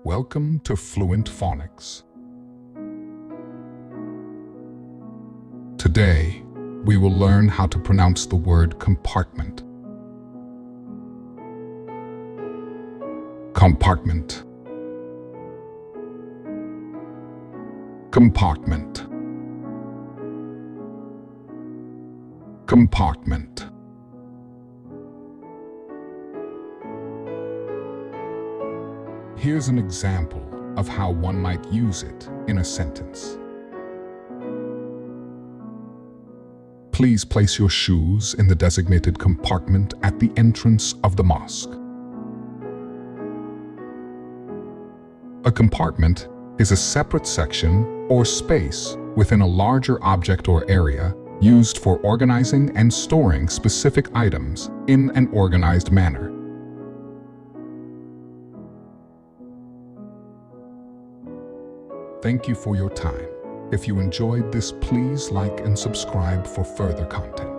Welcome to Fluent Phonics. Today, we will learn how to pronounce the word compartment. Compartment. Compartment. Compartment. Here's an example of how one might use it in a sentence. Please place your shoes in the designated compartment at the entrance of the mosque. A compartment is a separate section or space within a larger object or area used for organizing and storing specific items in an organized manner. Thank you for your time. If you enjoyed this, please like and subscribe for further content.